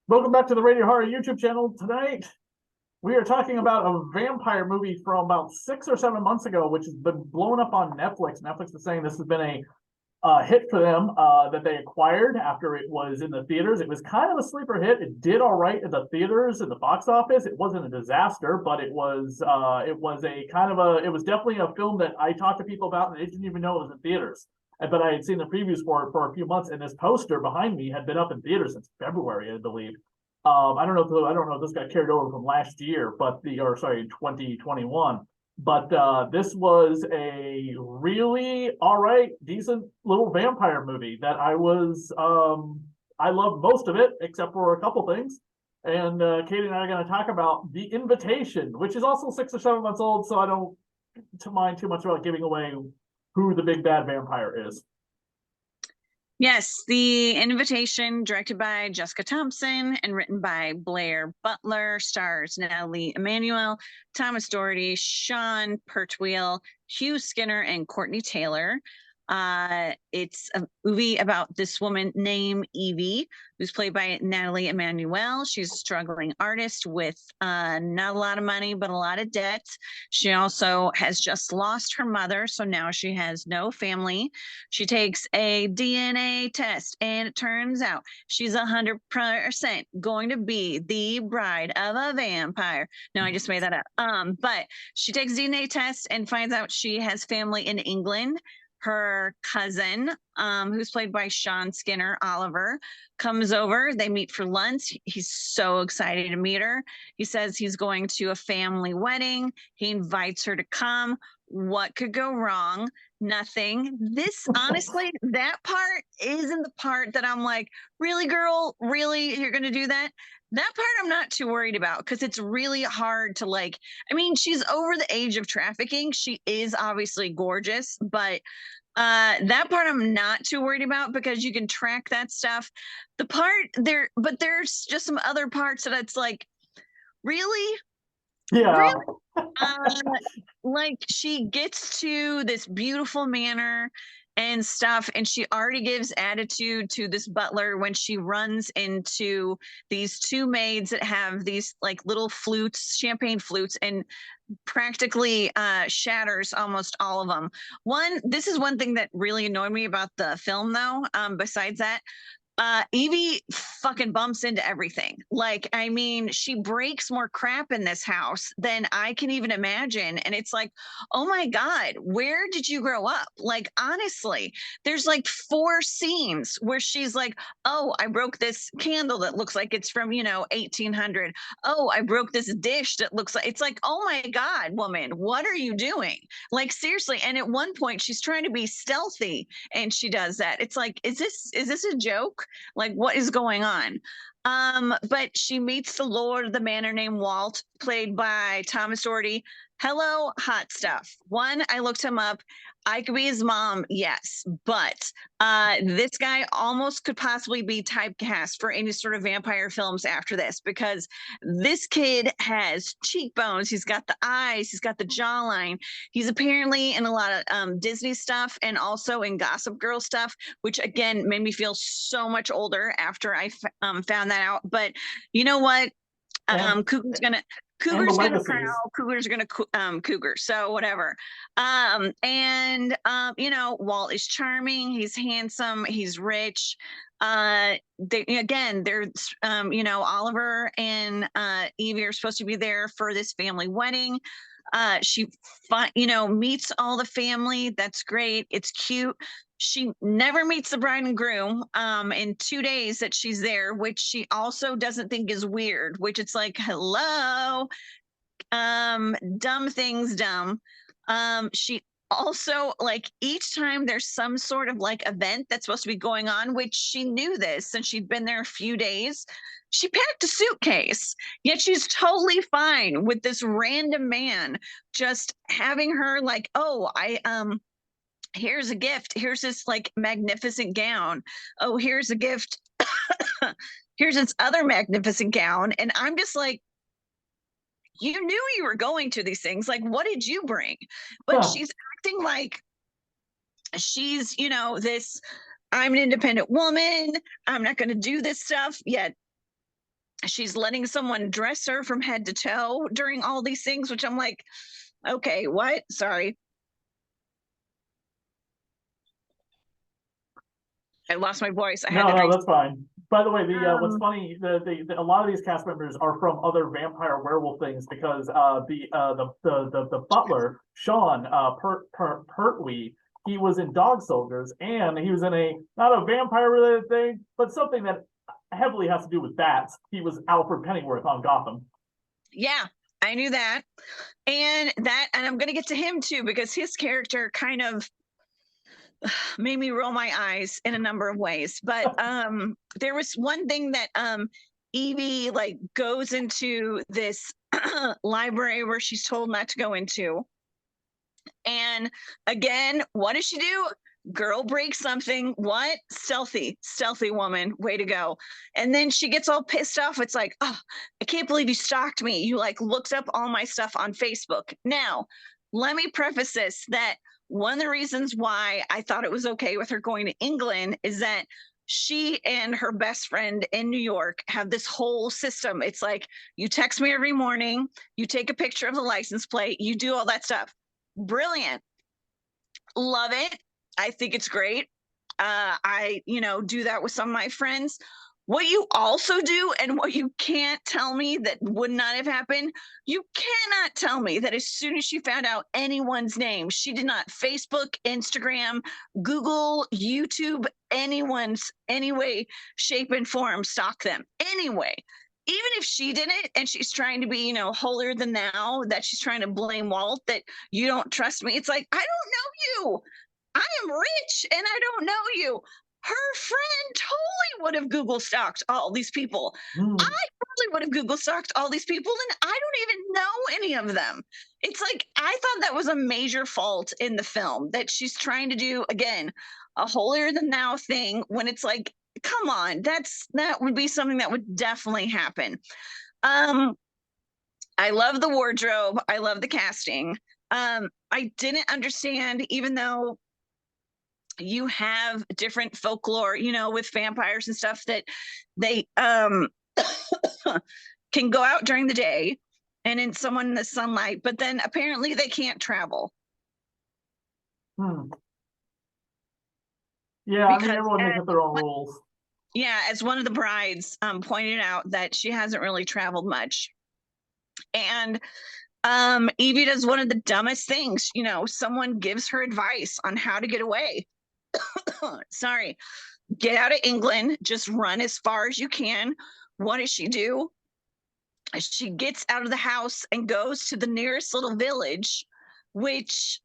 Welcome back to the Radio Horror YouTube channel. Tonight, we are talking about a vampire movie from about 6 or 7 months ago, which has been blown up on Netflix. Netflix is saying this has been a hit for them that they acquired after it was in the theaters. It was kind of a sleeper hit. It did all right in the theaters, in the box office. It wasn't a disaster, but it was definitely a film that I talked to people about and they didn't even know it was in theaters. But I had seen the previews for it for a few months, and this poster behind me had been up in theaters since February, I believe. I don't know if this got carried over from last year, but 2021. But this was a really all right, decent little vampire movie that I loved most of it, except for a couple things. And Katie and I are going to talk about The Invitation, which is also 6 or 7 months old, so I don't mind too much about giving away who the big bad vampire is. Yes, The Invitation, directed by Jessica Thompson and written by Blair Butler, stars Natalie Emmanuel, Thomas Doherty, Sean Pertwee, Hugh Skinner, and Courtney Taylor. It's a movie about this woman named Evie, who's played by Natalie Emmanuel. She's a struggling artist with not a lot of money, but a lot of debt. She also has just lost her mother, so now she has no family. She takes a DNA test, and it turns out she's 100% going to be the bride of a vampire. No, I just made that up. But she takes a DNA test and finds out she has family in England. Her cousin, who's played by Sean Skinner, Oliver, comes over. They meet for lunch. He's so excited to meet her. He says he's going to a family wedding. He invites her to come. What could go wrong? Nothing. This, honestly, that part isn't the part that I'm like, really, girl? Really? You're going to do that? That part I'm not too worried about because it's really hard to like. I mean, she's over the age of trafficking. She is obviously gorgeous, but that part I'm not too worried about because you can track that stuff. The part there, but there's just some other parts that it's like, really? Yeah. Really? Uh, like she gets to this beautiful manor and stuff, and she already gives attitude to this butler when she runs into these two maids that have these like little flutes, champagne flutes, and practically shatters almost all of them. This is one thing that really annoyed me about the film, though. Besides that, Evie fucking bumps into everything. Like, I mean, she breaks more crap in this house than I can even imagine. And it's like, oh my God, where did you grow up? Like, honestly, there's like four scenes where she's like, oh, I broke this candle that looks like it's from, 1800. Oh, I broke this dish that looks like it's like, oh my God, woman, what are you doing? Like, seriously. And at one point, she's trying to be stealthy and she does that. It's like, is this a joke? Like, what is going on? But she meets the lord of the manor named Walt, played by Thomas Doherty. Hello, hot stuff. One, I looked him up. I could be his mom, yes, but this guy almost could possibly be typecast for any sort of vampire films after this because this kid has cheekbones. He's got the eyes. He's got the jawline. He's apparently in a lot of Disney stuff and also in Gossip Girl stuff, which again made me feel so much older after I found that out. But you know what? And Cougar's gonna and the Cougar's gonna legacies. prowl. Cougar's gonna cougar. So whatever. Walt is charming. He's handsome. He's rich. There's Oliver and Evie are supposed to be there for this family wedding. She meets all the family. That's great. It's cute. She never meets the bride and groom in 2 days that she's there, which she also doesn't think is weird, which it's like, hello, dumb things, dumb. She also, like, each time there's some sort of like event that's supposed to be going on, which she knew this since she'd been there a few days, she packed a suitcase, yet she's totally fine with this random man just having her like, oh, here's a gift. Here's this like magnificent gown. Oh, here's a gift. Here's this other magnificent gown. And I'm just like, you knew you were going to these things. Like, what did you bring? But Huh. she's acting like she's, this, I'm an independent woman. I'm not going to do this stuff. Yet she's letting someone dress her from head to toe during all these things, which I'm like, okay, what? Sorry. I lost my voice. I had No, to no, drink. that's fine. By the way, what's Um, funny, a lot of these cast members are from other vampire werewolf things because the butler Sean Pertwee, he was in Dog Soldiers, and he was in a not a vampire related thing, but something that heavily has to do with bats. He was Alfred Pennyworth on Gotham. yeah, I knew that. And I'm going to get to him too, because his character kind of made me roll my eyes in a number of ways. But there was one thing that Evie like goes into this library where she's told not to go into. And again, what does she do? Girl breaks something. What? Stealthy woman. Way to go. And then she gets all pissed off. It's like, oh, I can't believe you stalked me. You like looked up all my stuff on Facebook. Now, let me preface this that one of the reasons why I thought it was okay with her going to England is that she and her best friend in New York have this whole system. It's like you text me every morning, you take a picture of the license plate, you do all that stuff. Brilliant. Love it. I think it's great. I, do that with some of my friends. What you also do, and what you can't tell me that would not have happened, you cannot tell me that as soon as she found out anyone's name, she did not Facebook, Instagram, Google, YouTube, anyone's, any way, shape, and form stalk them. Anyway, even if she did it and she's trying to be, holier than thou, that she's trying to blame Walt, that you don't trust me, it's like, I don't know you. I am rich and I don't know you. Her friend totally would have Google stalked all these people. Mm. I probably would have Google stalked all these people, and I don't even know any of them. It's like, I thought that was a major fault in the film, that she's trying to do, again, a holier than thou thing, when it's like, come on, that would be something that would definitely happen. I love the wardrobe. I love the casting. I didn't understand, even though you have different folklore, with vampires and stuff, that they can go out during the day and in someone in the sunlight, but then apparently they can't travel. Hmm. Yeah, I mean, Because everyone makes up their own rules. yeah, as one of the brides pointed out, that she hasn't really traveled much. And Evie does one of the dumbest things, someone gives her advice on how to get away. Sorry, get out of England, just run as far as you can. What does she do? She gets out of the house and goes to the nearest little village, which,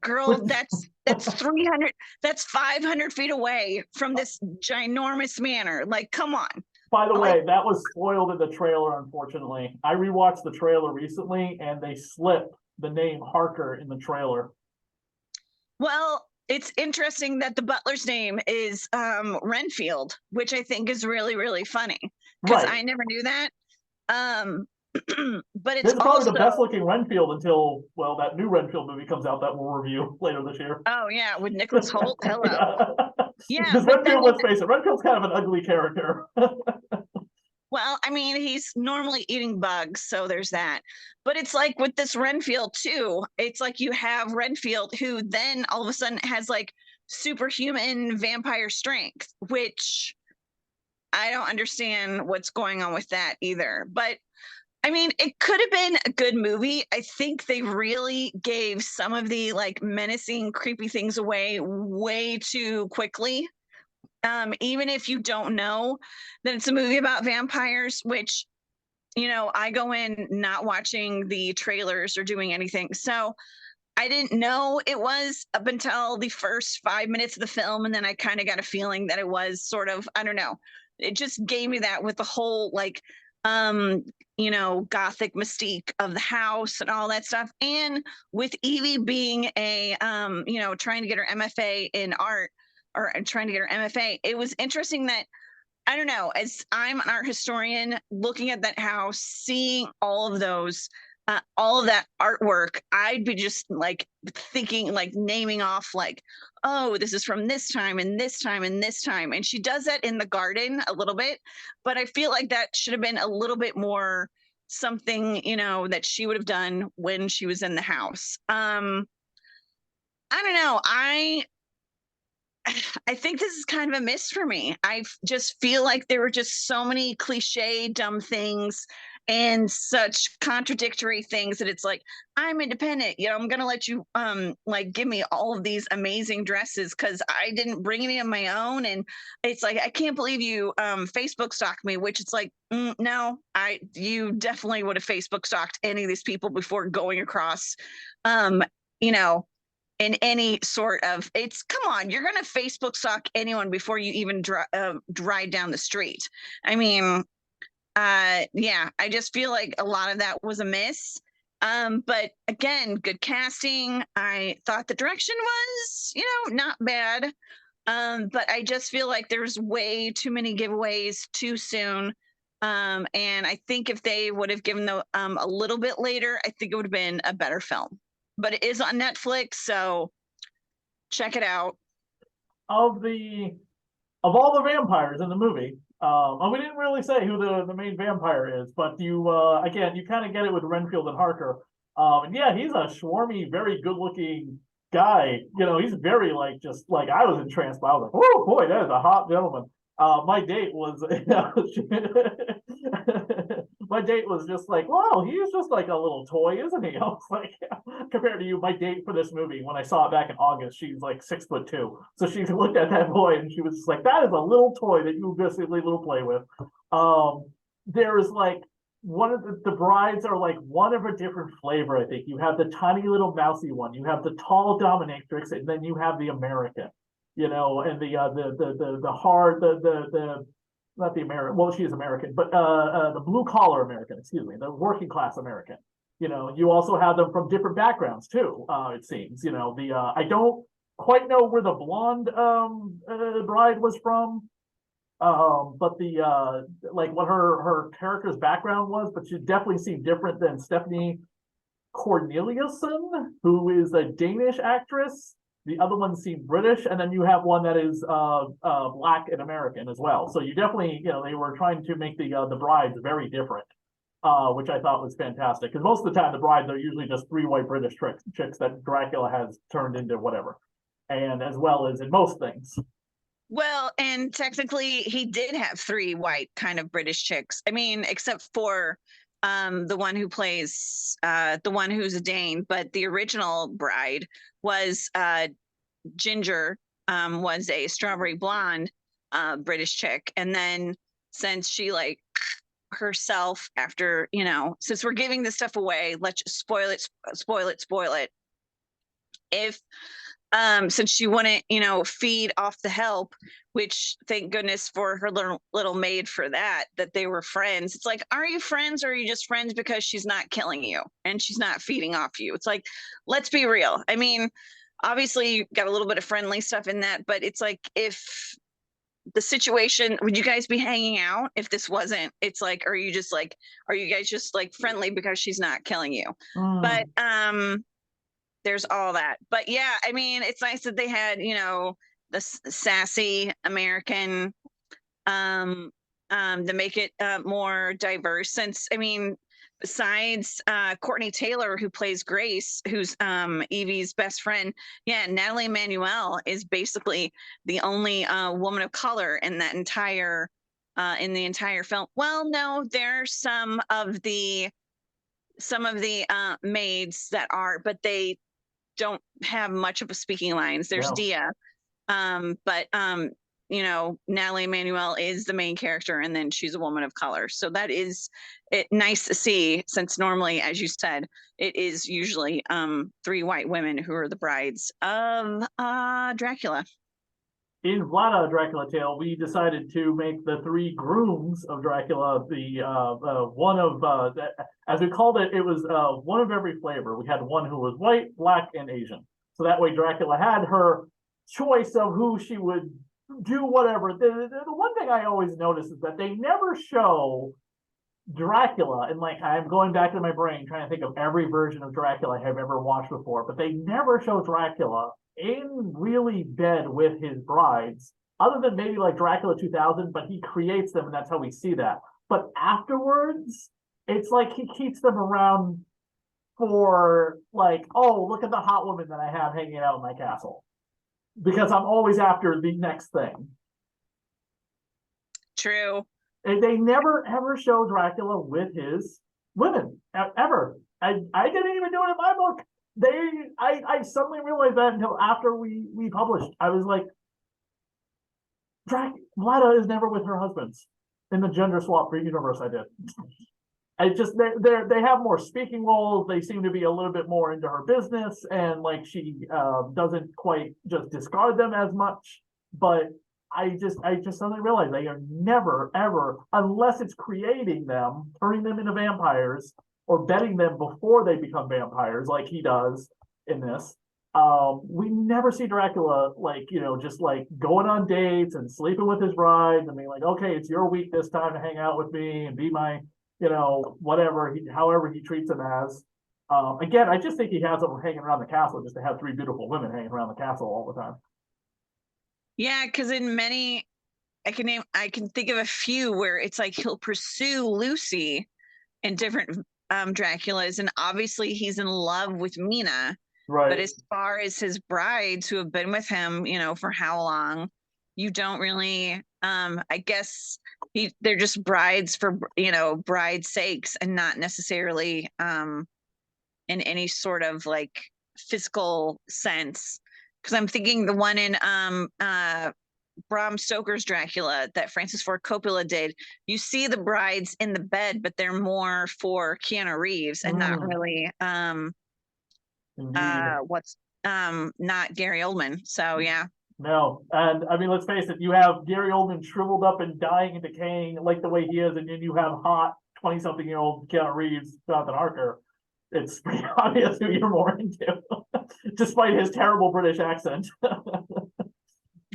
girl, that's 300, that's 500 feet away from this ginormous manor. Like, come on. By the Like, way, that was spoiled in the trailer, unfortunately. I rewatched the trailer recently, and they slipped the name Harker in the trailer. well, it's interesting that the butler's name is Renfield, which I think is really, really funny, because Right. I never knew that. Um, but This it's is probably also, the best looking Renfield until, well, that new Renfield movie comes out that we'll review later this year. oh yeah, with Nicholas Holt. Hello. Yeah. Yeah, Because but then, Renfield, let's face it, Renfield's kind of an ugly character. well, I mean, he's normally eating bugs, so there's that. But it's like with this Renfield too, it's like you have Renfield who then all of a sudden has like superhuman vampire strength, which I don't understand what's going on with that either. But I mean, it could have been a good movie. I think they really gave some of the like menacing, creepy things away way too quickly. Even if you don't know that it's a movie about vampires, which, I go in not watching the trailers or doing anything. So I didn't know it was up until the first 5 minutes of the film. And then I kind of got a feeling that it was sort of, I don't know. It just gave me that with the whole like, gothic mystique of the house and all that stuff. And with Evie being a, trying to get her MFA in art, or trying to get her MFA, it was interesting that, I don't know, as I'm an art historian looking at that house, seeing all of those all of that artwork, I'd be just like thinking, like naming off, like, oh, this is from this time and this time and this time. And she does that in the garden a little bit, but I feel like that should have been a little bit more something, that she would have done when she was in the house. I don't know. I think this is kind of a miss for me. I just feel like there were just so many cliche, dumb things and such contradictory things that it's like, I'm independent. I'm gonna let you like give me all of these amazing dresses because I didn't bring any of my own. And it's like, I can't believe you Facebook stalked me, which it's like, no, you definitely would have Facebook stalked any of these people before going across you know in any sort of, it's, come on, you're going to Facebook stalk anyone before you even ride down the street. I mean, yeah, I just feel like a lot of that was a miss. But again, good casting. I thought the direction was, not bad. But I just feel like there's way too many giveaways too soon. And I think if they would have given the a little bit later, I think it would have been a better film. But it is on Netflix, so check it out. Of all the vampires in the movie, and we didn't really say who the main vampire is, but you again, you kind of get it with Renfield and Harker. And yeah, he's a swarmy, very good looking guy. He's very like, just like, I was entranced by. I was like, oh boy, that is a hot gentleman. My date was my date was just like, wow, he's just like a little toy, isn't he? I was like, compared to you, my date for this movie, when I saw it back in August, she's like 6'2". So she looked at that boy and she was just like, that is a little toy that you basically little play with. There is like, one of the brides are like one of a different flavor. I think you have the tiny little mousy one, you have the tall dominatrix, and then you have the American, and the hard, the not the American, well, she is American, but the blue collar American, excuse me, the working class American. You also have them from different backgrounds too. It seems, I don't quite know where the blonde bride was from, but the like what her character's background was, but she definitely seemed different than Stephanie Corneliusson, who is a Danish actress. The other ones seem British, and then you have one that is Black and American as well. So you definitely, they were trying to make the brides very different, which I thought was fantastic. Because most of the time, the brides are usually just 3 white British chicks that Dracula has turned into whatever, and as well as in most things. Well, and technically, he did have 3 white kind of British chicks. I mean, except for the one who plays the one who's a Dane, but the original bride was Ginger, was a strawberry blonde British chick. And then since she like herself after, since we're giving this stuff away, let's just spoil it. If since she wouldn't, feed off the help, which thank goodness for her little maid for that they were friends. It's like, are you friends or are you just friends because she's not killing you and she's not feeding off you? It's like, let's be real. I mean, obviously you got a little bit of friendly stuff in that, but it's like, if the situation, would you guys be hanging out if this wasn't, it's like, are you guys just like friendly because she's not killing you? But there's all that. But yeah, I mean, it's nice that they had, the sassy American, to make it more diverse. Since, I mean, besides Courtney Taylor, who plays Grace, who's Evie's best friend, yeah, Natalie Emmanuel is basically the only woman of color in that entire film. Well, no, there's some of the maids that are, but they don't have much of a speaking lines. There's Dia, but Natalie Emmanuel is the main character, and then she's a woman of color. So that is nice to see, since normally, as you said, it is usually 3 white women who are the brides of Dracula. In Vlada Dracula Tale, we decided to make the 3 grooms of Dracula the one of as we called it, it was one of every flavor. We had one who was white, black, and Asian. So that way Dracula had her choice of who she would do whatever. The one thing I always notice is that they never show Dracula, and like I'm going back to my brain trying to think of every version of Dracula I have ever watched before, but they never show Dracula in really bed with his brides, other than maybe like Dracula 2000, but he creates them and that's how we see that. But afterwards, it's like he keeps them around for like, oh, look at the hot woman that I have hanging out in my castle. Because I'm always after the next thing. True. They never ever show Dracula with his women ever. I didn't even do it in my book. I suddenly realized that until after we published. I was like, Vlada is never with her husbands in the gender swap universe I did. I just they have more speaking roles. They seem to be a little bit more into her business, and like she doesn't quite just discard them as much. But I just suddenly realized they are never ever, unless it's creating them, turning them into vampires, or betting them before they become vampires, like he does in this. We never see Dracula like, just like going on dates and sleeping with his brides and being like, okay, it's your week this time to hang out with me and be my, whatever, however he treats them as. Again, I just think he has them hanging around the castle just to have three beautiful women hanging around the castle all the time. Yeah, because in many, I can think of a few where it's like he'll pursue Lucy in different Draculas, and obviously he's in love with Mina. Right. But as far as his brides who have been with him, for how long, you don't really, I guess they're just brides for, bride's sakes, and not necessarily in any sort of like physical sense. Because I'm thinking the one in Bram Stoker's Dracula that Francis Ford Coppola did, you see the brides in the bed, but they're more for Keanu Reeves and not really not Gary Oldman. So yeah. No, and I mean, let's face it, you have Gary Oldman shriveled up and dying and decaying like the way he is, and then you have hot 20-something-year-old Keanu Reeves, Jonathan Harker. It's pretty obvious who you're more into, despite his terrible British accent.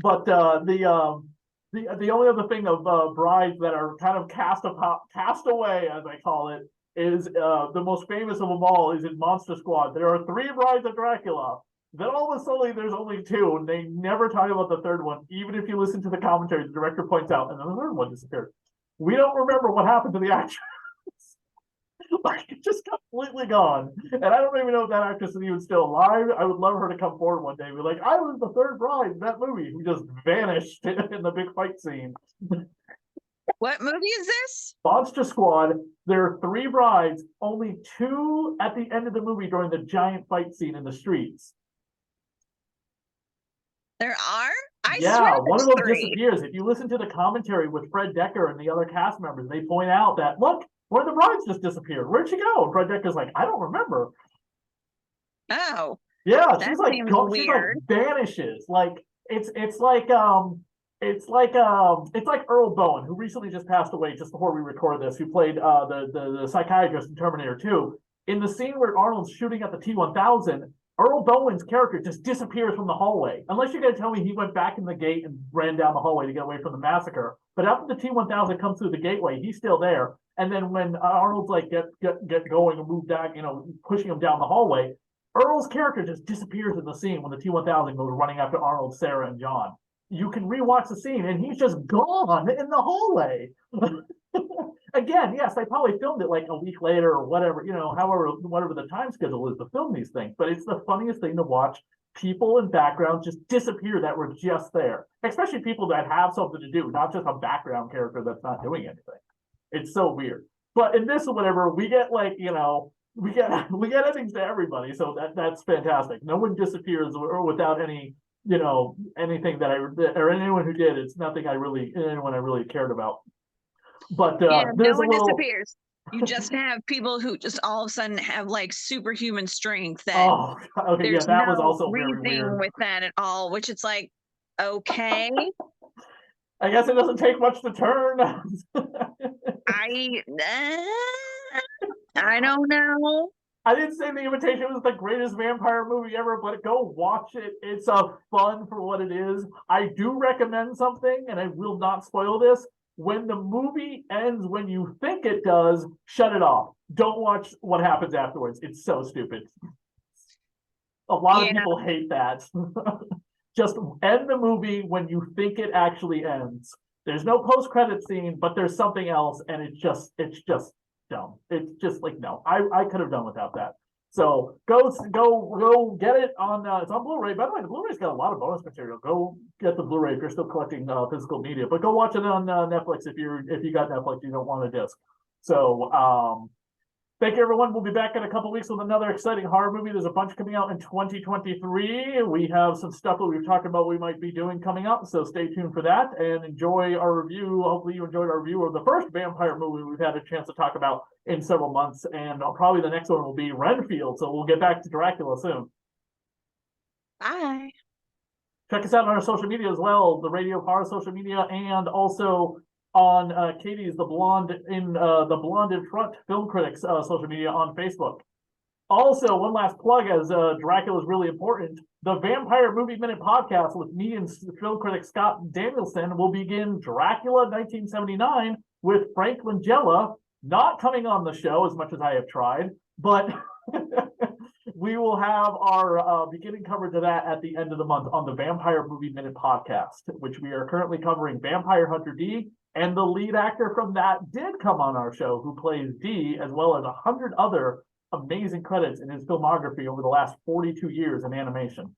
But the only other thing of brides that are kind of cast away, as I call it, is the most famous of them all is in Monster Squad. There are 3 brides of Dracula. Then all of a sudden there's only 2, and they never talk about the third one. Even if you listen to the commentary, the director points out, and then the third one disappeared. We don't remember what happened to the actress. Like, it just completely gone. And I don't even know if that actress is even still alive. I would love her to come forward one day and be like, I was the third bride in that movie who just vanished in the big fight scene. What movie is this? Monster Squad. There are 3 brides, only 2 at the end of the movie during the giant fight scene in the streets. There are? Yeah, one of them disappears. If you listen to the commentary with Fred Decker and the other cast members, they point out that, look, one of the brides just disappeared. Where'd she go? And Fred Decker's like, I don't remember. Oh. Yeah, she's like vanishes. Like it's like Earl Bowen, who recently just passed away just before we record this, who played the psychiatrist in Terminator 2. In the scene where Arnold's shooting at the T-1000, Earl Bowen's character just disappears from the hallway. Unless you're going to tell me he went back in the gate and ran down the hallway to get away from the massacre. But after the T-1000 comes through the gateway, he's still there. And then when Arnold's like get going and move back, pushing him down the hallway, Earl's character just disappears in the scene when the T-1000 goes running after Arnold, Sarah, and John. You can rewatch the scene, and he's just gone in the hallway. Again, yes, they probably filmed it like a week later or whatever, whatever the time schedule is to film these things. But it's the funniest thing to watch people in backgrounds just disappear that were just there, especially people that have something to do, not just a background character that's not doing anything. It's so weird. But in this or whatever, we get like, we get endings to everybody. So that's fantastic. No one disappears or without any, anything or anyone who did. It's nothing anyone I really cared about. But yeah, no one disappears. You just have people who just all of a sudden have like superhuman strength. That okay, yeah, that was also very weird with that at all. Which it's like, okay. I guess it doesn't take much to turn. I don't know. I didn't say The Invitation was the greatest vampire movie ever, but go watch it. It's fun for what it is. I do recommend something, and I will not spoil this. when the movie ends when you think it does, shut it off. Don't watch what happens afterwards. It's so stupid. A lot of Yeah. people hate that. Just end the movie when you think it actually ends. There's no post-credit scene, but there's something else, and it's just dumb. It's just like, no, I could have done without that. So go get it on. It's on Blu-ray. By the way, the Blu-ray's got a lot of bonus material. Go get the Blu-ray if you're still collecting physical media, but go watch it on Netflix if you got Netflix. You don't want a disc. So thank you, everyone. We'll be back in a couple weeks with another exciting horror movie. There's a bunch coming out in 2023. We have some stuff that we've talked about we might be doing coming up, so stay tuned for that and enjoy our review. Hopefully you enjoyed our review of the first vampire movie we've had a chance to talk about in several months, and probably the next one will be Renfield, so we'll get back to Dracula soon. Bye. Check us out on our social media as well, the Radio Horror social media, and also on Cati's the Blonde in Front Film Critics social media on Facebook. Also, one last plug, as Dracula is really important. The Vampire Movie Minute podcast with me and film critic Scott Danielson will begin Dracula 1979 with Frank Langella, not coming on the show as much as I have tried, but we will have our beginning coverage of that at the end of the month on the Vampire Movie Minute podcast, which we are currently covering Vampire Hunter D. And the lead actor from that did come on our show, who plays D, as well as 100 other amazing credits in his filmography over the last 42 years in animation.